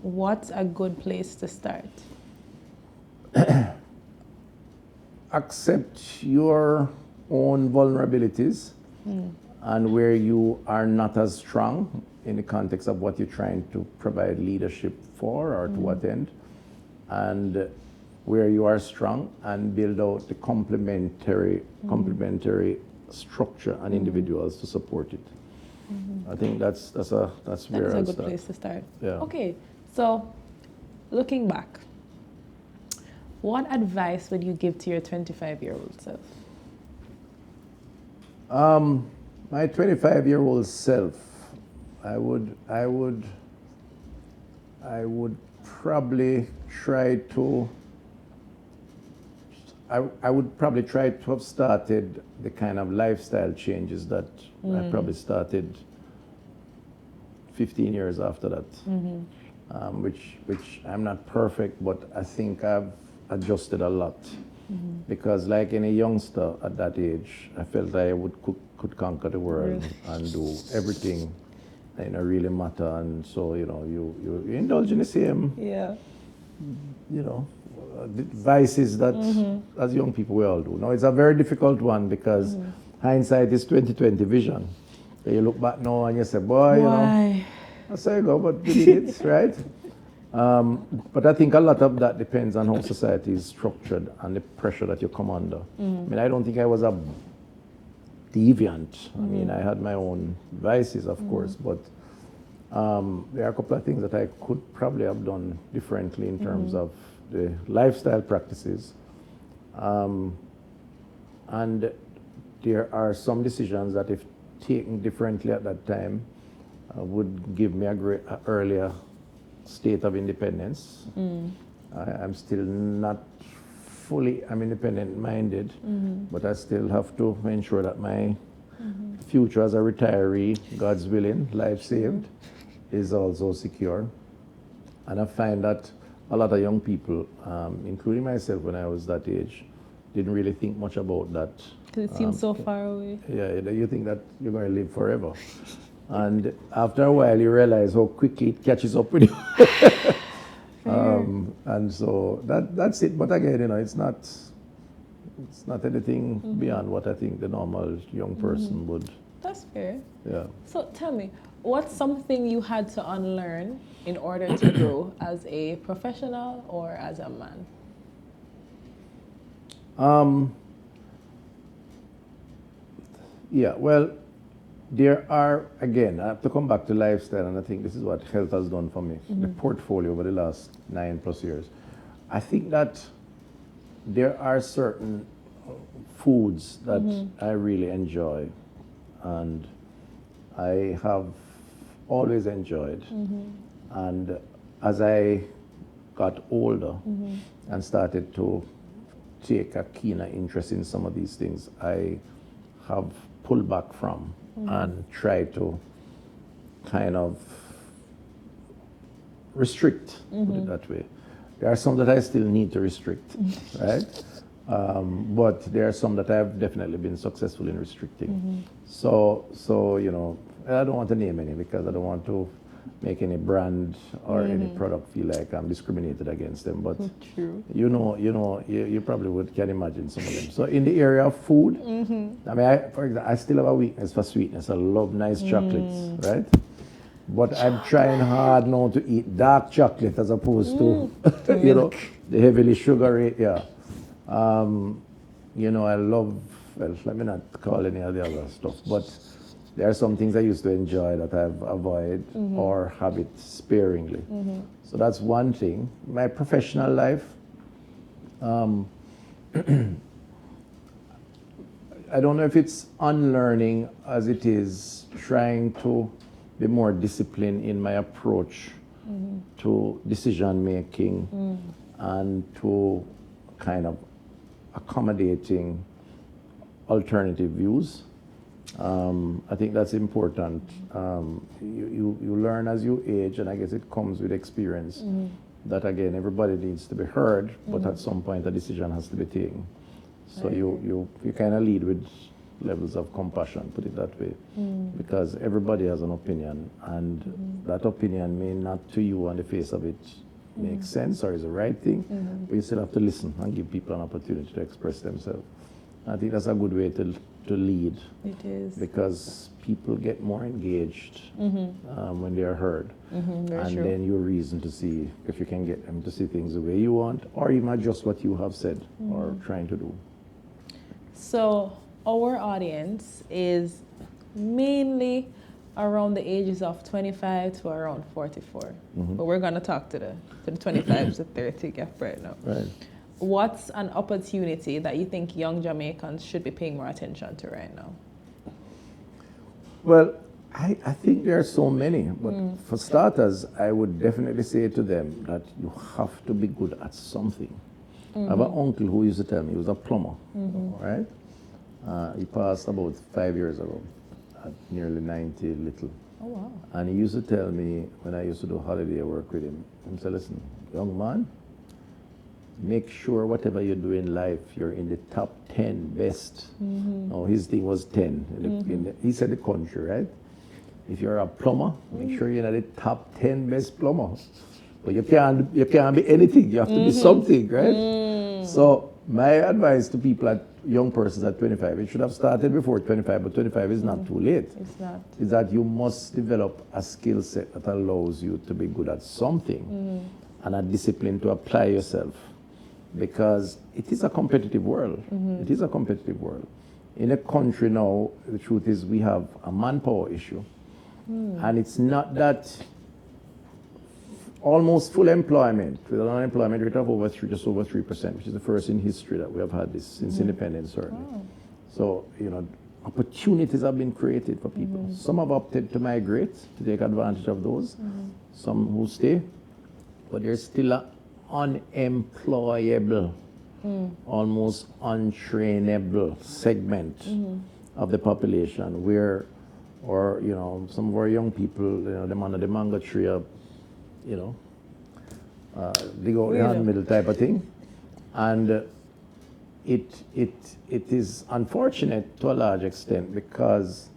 what's a good place to start? Accept your own vulnerabilities and where you are not as strong in the context of what you're trying to provide leadership for or to what end, and where you are strong, and build out the complementary structure and individuals to support it. I think that's where That's I'll a good start. place to start. Yeah. Okay, so looking back, what advice would you give to your 25-year-old self? My 25-year-old self, I would probably try to. I would probably try to have started the kind of lifestyle changes that I probably started 15 years after that, which I'm not perfect, but I think I've adjusted a lot. Because like any youngster at that age, I felt I could conquer the world and do everything that really matter. And so, you indulge in the same, vices that as young people we all do. Now, it's a very difficult one because hindsight is 20/20 vision. So you look back now and you say, boy, that's how you go, but we did it, right? But I think a lot of that depends on how society is structured and the pressure that you come under. I mean, I don't think I was a deviant. I mean, I had my own vices, of course, but there are a couple of things that I could probably have done differently in terms of the lifestyle practices. And there are some decisions that, if taken differently at that time, would give me a great earlier state of independence. I'm still not fully, I'm independent minded, but I still have to ensure that my future as a retiree, God's willing, life saved, is also secure. And I find that a lot of young people, including myself when I was that age, didn't really think much about that. Because it seems so far away. Yeah, you think that you're going to live forever. And after a while, you realize how quickly it catches up with you. And so that's it. But again, it's not anything beyond what I think the normal young person would. That's fair. Yeah. So tell me, what's something you had to unlearn in order to grow as a professional or as a man? Yeah, well, there are, again, I have to come back to lifestyle, and I think this is what health has done for me, the portfolio over the last 9+ years. I think that there are certain foods that I really enjoy, and I have always enjoyed. And as I got older and started to take a keener interest in some of these things, I have pulled back from and tried to kind of restrict, put it that way. There are some that I still need to restrict, right? But there are some that I've definitely been successful in restricting. So you know, I don't want to name any because I don't want to make any brand or any product feel like I'm discriminated against them. But True. you probably can imagine some of them. So in the area of food, I mean, for example, I still have a weakness for sweetness. I love nice chocolates, right? But I'm trying hard now to eat dark chocolate as opposed to, you know, the heavily sugary, yeah. You know, I love, well, let me not call any of the other stuff, but there are some things I used to enjoy that I've avoided or have it sparingly. So that's one thing. My professional life, I don't know if it's unlearning as it is trying to be more disciplined in my approach to decision making and to kind of accommodating alternative views. I think that's important. You learn as you age, and I guess it comes with experience, that again, everybody needs to be heard, but at some point a decision has to be taken. So you kind of lead with levels of compassion, put it that way, because everybody has an opinion, and that opinion may not to you on the face of it make sense or is the right thing, but you still have to listen and give people an opportunity to express themselves. I think that's a good way to lead. It is. Because people get more engaged when they are heard. Very true. Then you reason to see if you can get them to see things the way you want, or even adjust what you have said or trying to do. So our audience is mainly around the ages of 25 to around 44. But we're going to talk to the 25 to 30 gap right now. Right. What's an opportunity that you think young Jamaicans should be paying more attention to right now? Well, I think there are so many, but for starters, I would definitely say to them that you have to be good at something. I have an uncle who used to tell me, he was a plumber, right? He passed about 5 years ago, at nearly 90 little. Oh, wow. And he used to tell me, when I used to do holiday work with him, he said, listen, young man, make sure whatever you do in life, you're in the top 10 best. No, his thing was 10. He said the country, right? If you're a plumber, make sure you're in the top 10 best plumbers. But you can't be anything. You have to be something, right? So my advice to people young persons at 25, it should have started before 25, but 25 is not too late. It's not. Is that you must develop a skill set that allows you to be good at something and a discipline to apply yourself. Because it is a competitive world. It is a competitive world. In a country now, the truth is we have a manpower issue. And it's not that almost full employment, with an unemployment rate of just over 3%, which is the first in history that we have had this since independence, certainly. Wow. So, you know, opportunities have been created for people. Some have opted to migrate to take advantage of those. Some who stay, but there's still a unemployable, almost untrainable segment of the population where, or you know, some of our young people, you know, them under the mango tree, you know, they go in the middle type of thing, and it is unfortunate to a large extent because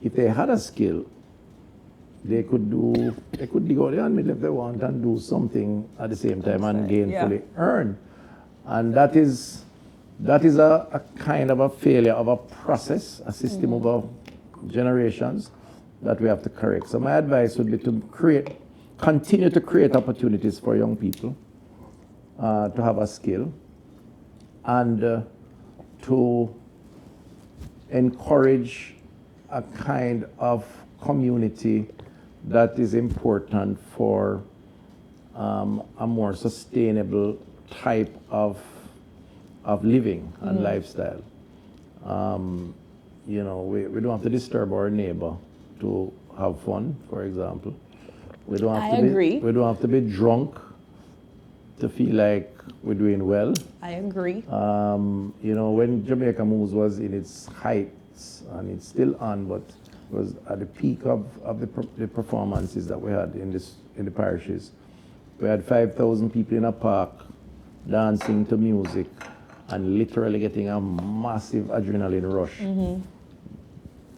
if they had a skill, they could go down middle if they want and do something at the same time and gainfully earn. And that is a kind of a failure of a process, a system over generations that we have to correct. So my advice would be to continue to create opportunities for young people to have a skill, and to encourage a kind of community that is important for a more sustainable type of living and lifestyle. We don't have to disturb our neighbor to have fun, for example. We don't have to be drunk to feel like we're doing well. I agree. When Jamaica Moves was in its heights, and it's still on, but was at the peak of the performances that we had in the parishes. We had 5,000 people in a park dancing to music and literally getting a massive adrenaline rush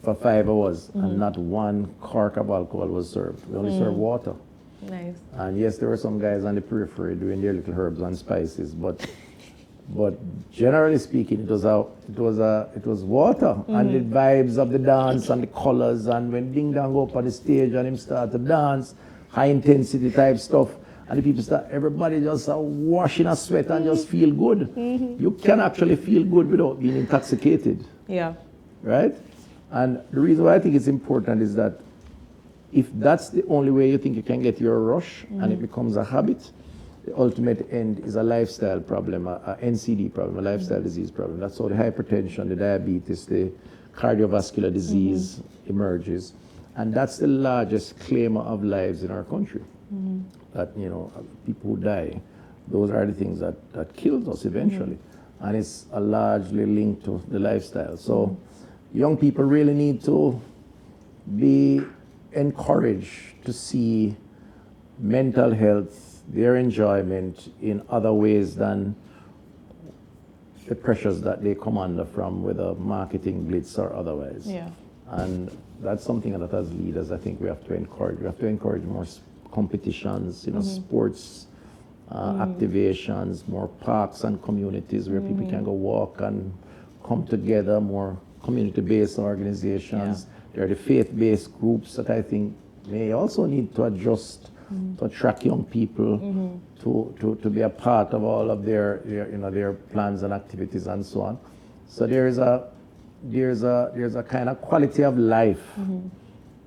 for 5 hours, and not one cork of alcohol was served. We only served water. Nice. And yes, there were some guys on the periphery doing their little herbs and spices, but generally speaking, it was water, and the vibes of the dance and the colors, and when Ding Dong go up on the stage and him start to dance, high intensity type stuff, and the people everybody just washing a sweat and just feel good. You can actually feel good without being intoxicated. Yeah. Right? And the reason why I think it's important is that if that's the only way you think you can get your rush, and it becomes a habit, the ultimate end is a lifestyle problem, a NCD problem, a lifestyle disease problem. That's how the hypertension, the diabetes, the cardiovascular disease emerges. And that's the largest claimer of lives in our country. That, people who die, those are the things that kills us eventually. And it's largely linked to the lifestyle. So young people really need to be encouraged to see mental health, their enjoyment, in other ways than the pressures that they come under from, whether marketing blitz or otherwise. Yeah. And that's something that as leaders I think we have to encourage. We have to encourage more competitions, sports activations, more parks and communities where people can go walk and come together, more community-based organizations. There are the faith-based groups that I think may also need to adjust to attract young people to be a part of all of their plans and activities and so on. So there's a kind of quality of life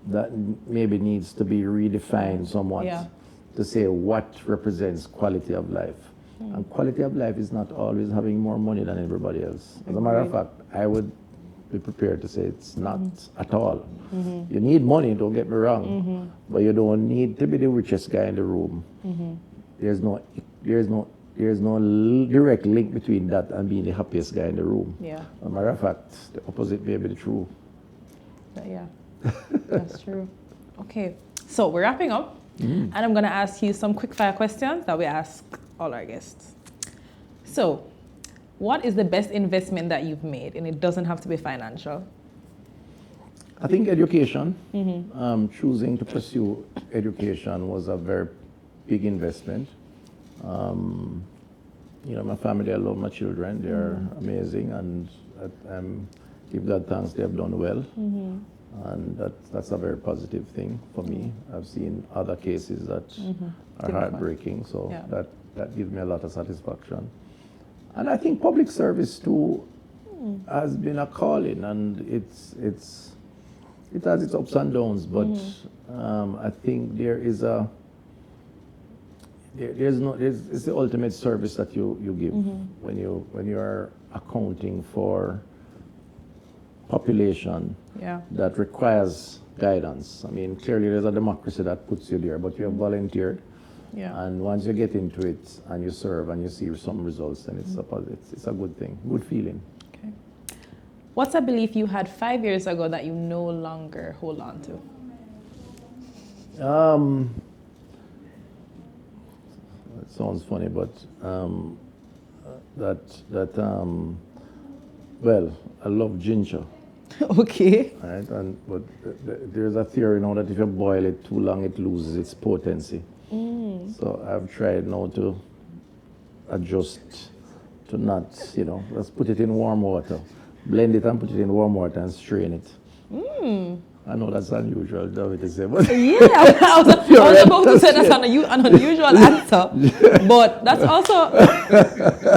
that maybe needs to be redefined somewhat to say what represents quality of life. And quality of life is not always having more money than everybody else. As a matter of fact, I would be prepared to say it's not at all. You need money, don't get me wrong, but you don't need to be the richest guy in the room. There's no direct link between that and being the happiest guy in the room. Yeah. As a matter of fact, the opposite may be the true. Yeah, that's true. Okay, so we're wrapping up, and I'm going to ask you some quick fire questions that we ask all our guests. So, what is the best investment that you've made? And it doesn't have to be financial. I think education. Choosing to pursue education was a very big investment. My family, I love my children. They are amazing, and I give God thanks they have done well. And that's a very positive thing for me. I've seen other cases that are heartbreaking, so that gives me a lot of satisfaction. And I think public service too has been a calling, and it has its ups and downs. But I think it's the ultimate service that you give when you are accounting for population that requires guidance. I mean, clearly there's a democracy that puts you there, but you have volunteered. Yeah. And once you get into it and you serve and you see some results, then it's a good thing, good feeling. Okay. What's a belief you had 5 years ago that you no longer hold on to? It sounds funny, but I love ginger. Okay. Right, but there's a theory now that if you boil it too long, it loses its potency. So I've tried now to adjust to not, let's put it in warm water, blend it and put it in warm water and strain it. I know that's unusual, David, to say, but Yeah, I was about to say that's an unusual answer, but that's also,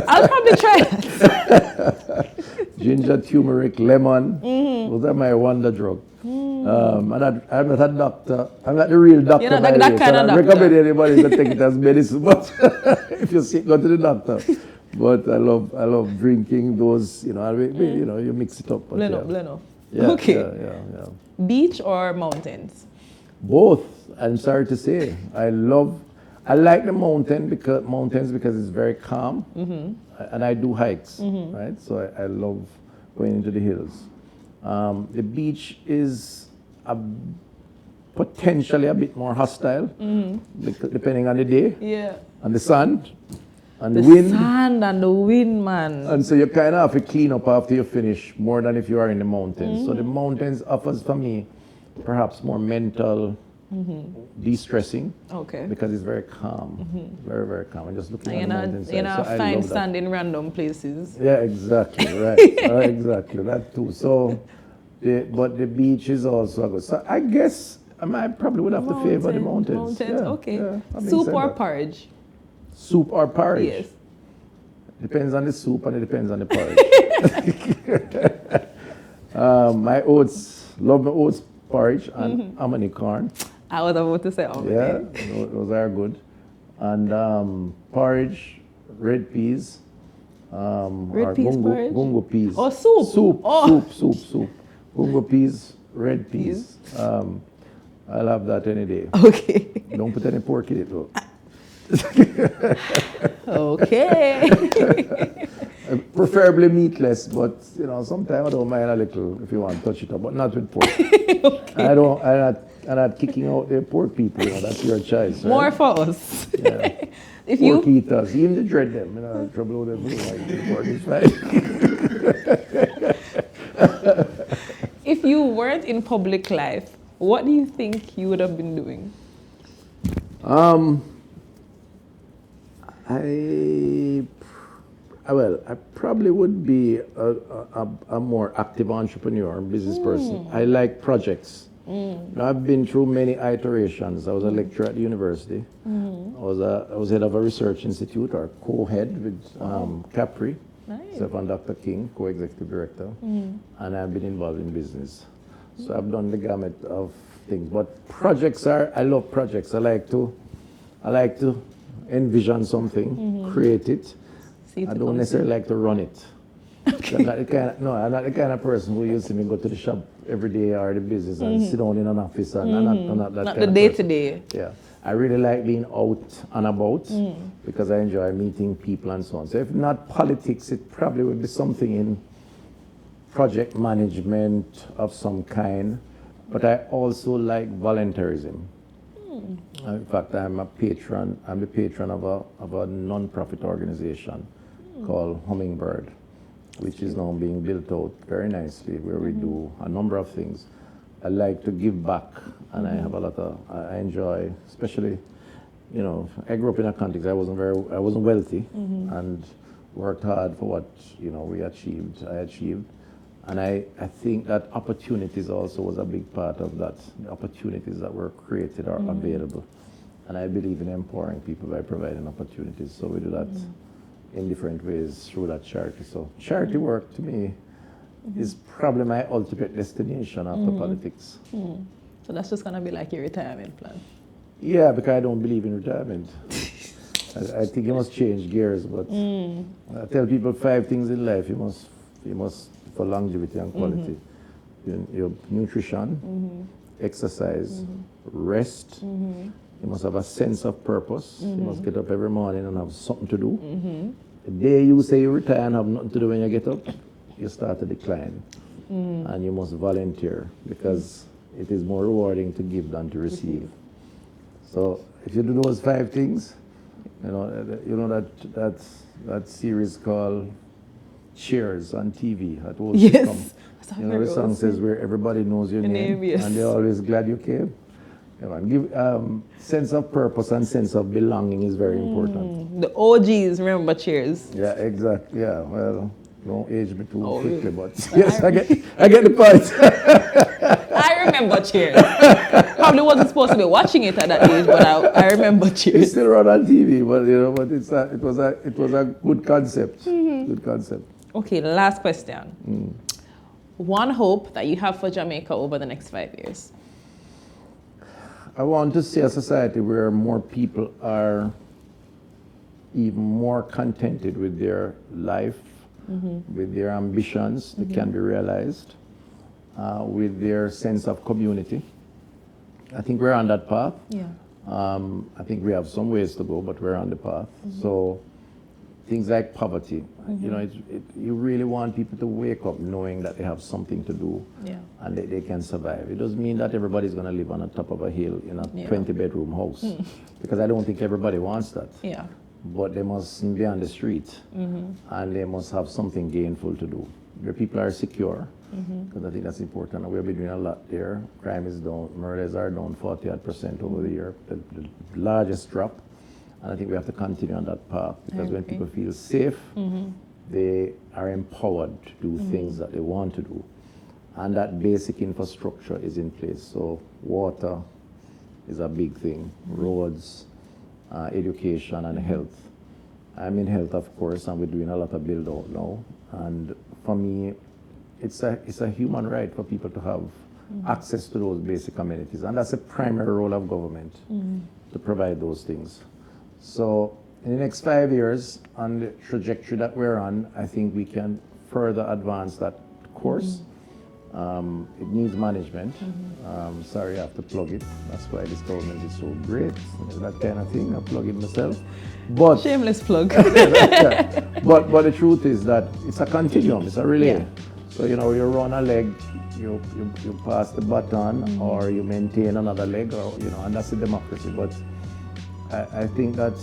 I'll probably try it. ginger, turmeric, lemon, those are my wonder drug. I'm not a doctor. I'm not the real doctor. You're not by the that way, kind so of I doctor. recommend anybody to take it as medicine, but if you're sick, go to the doctor. But I love drinking those, you know, you mix it up. But Bleno. Yeah, Okay. yeah. Beach or mountains? Both. I'm sorry to say. I like the mountains because it's very calm, and I do hikes, right? So I love going into the hills. The beach is potentially a bit more hostile, depending on the day, Yeah. and the sun, and the The wind. sand and the wind, man. And so you kind of have to clean up after you finish more than if you are in the mountains. So the mountains offers for me perhaps more mental de-stressing Okay. because it's very calm, very, very calm. And just looking And at the you mountainside. know, So I find love that. sand in random places. Yeah, exactly, right. Exactly, that too. So, but the beach is also good. So I guess I probably would have to favor the mountains. Yeah, Okay. yeah, having Soup said or that. porridge? Soup or porridge? Yes. Depends on the soup and it depends on the porridge. My oats, love my oats porridge and hominy corn. I was about to say hominy. Yeah, those are good. And porridge, red peas. Red or peas gungo, porridge? gungo peas. Oh, soup. Soup, Oh. soup. Gungo peas, red peas. I'll have that any day. Okay. Don't put any pork in it though. Okay. Preferably meatless, but you know, sometimes I don't mind a little if you want to touch it up, but not with pork. Okay. I'm not kicking out the pork people, you know, that's your choice. Right? More for us. Yeah. If Pork you eaters, even the dread them, you know, trouble with them, like the pork is fine. if you weren't in public life, what do you think you would have been doing? I probably would be a more active entrepreneur, business person. I like projects. I've been through many iterations. I was a lecturer at the university. I was head of a research institute, or co-head with Capri, Nice. myself and Dr. King, co-executive director, and I've been involved in business. So I've done the gamut of things. But I love projects. I like to envision something, create it. See it I to don't come necessarily like to run it. I'm not the kind of person who used to go to the shop every day or the business and sit down in an office. And I'm not that Not kind the of day person. to day. Yeah. I really like being out and about because I enjoy meeting people and so on. So if not politics, it probably would be something in project management of some kind. But I also like volunteerism. In fact, I'm the patron of a non-profit organization called Hummingbird, which is now being built out very nicely, where we do a number of things. I like to give back, and I enjoy, especially, you know, I grew up in a context, I wasn't wealthy, and worked hard for what, you know, I achieved. And I think that opportunities also was a big part of that. The opportunities that were created are available. And I believe in empowering people by providing opportunities. So we do that in different ways through that charity. So charity work to me is probably my ultimate destination after politics. So that's just gonna be like your retirement plan. Yeah, because I don't believe in retirement. I think you must change gears, but I tell people 5 things in life you must for longevity and quality. Your nutrition, exercise, rest. You must have a sense of purpose. You must get up every morning and have something to do. The day you say you retire and have nothing to do when you get up, you start to decline. And you must volunteer because it is more rewarding to give than to receive. So if you do those 5 things, you know that series called Cheers on TV at Old Yes. Sitcom. You know, the song says where everybody knows your name, yes. and they're always glad you came. Yeah, man. Give sense of purpose and sense of belonging is very important. The OGs remember Cheers. Yeah, exactly. Yeah, well, don't age me too quickly, really? but yes, I get the point. I remember Cheers. Probably wasn't supposed to be watching it at that age, but I remember It's Cheers. still run on TV, but but it was a good concept. Good concept. Okay, last question. One hope that you have for Jamaica over the next 5 years. I want to see a society where more people are even more contented with their life, with their ambitions that can be realized, with their sense of community. I think we're on that path. Yeah. I think we have some ways to go, but we're on the path. So things like poverty, you really want people to wake up knowing that they have something to do and that they can survive. It doesn't mean that everybody's going to live on the top of a hill in a 20-bedroom house, because I don't think everybody wants that. Yeah. But they must be on the street and they must have something gainful to do, where people are secure, because I think that's important. And we've been doing a lot there. Crime is down, murders are down 40% over the year, the largest drop. And I think we have to continue on that path, because when people feel safe, they are empowered to do things that they want to do. And that basic infrastructure is in place. So water is a big thing, roads, education and health. I'm in health, of course, and we're doing a lot of build out now. And for me, it's a human right for people to have access to those basic amenities. And that's a primary role of government, to provide those things. So in the next 5 years, on the trajectory that we're on, I think we can further advance that course. It needs management. Sorry, I have to plug it. That's why this government is so great. That kind of thing, I plug it myself. But Shameless plug. but the truth is that it's a continuum, it's a relay. Yeah. So you run a leg, you pass the baton, or you maintain another leg, or and that's a democracy. But I think that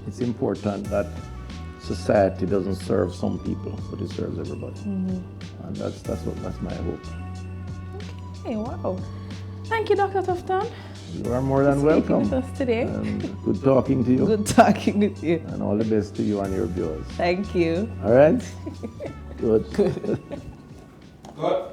it's important that society doesn't serve some people, but it serves everybody. And that's my hope. Okay, wow. Thank you, Dr. Tufton. You are more than for speaking welcome. with us today. And good talking to you. Good talking with you. And all the best to you and your viewers. Thank you. All right? Good. Good. Good.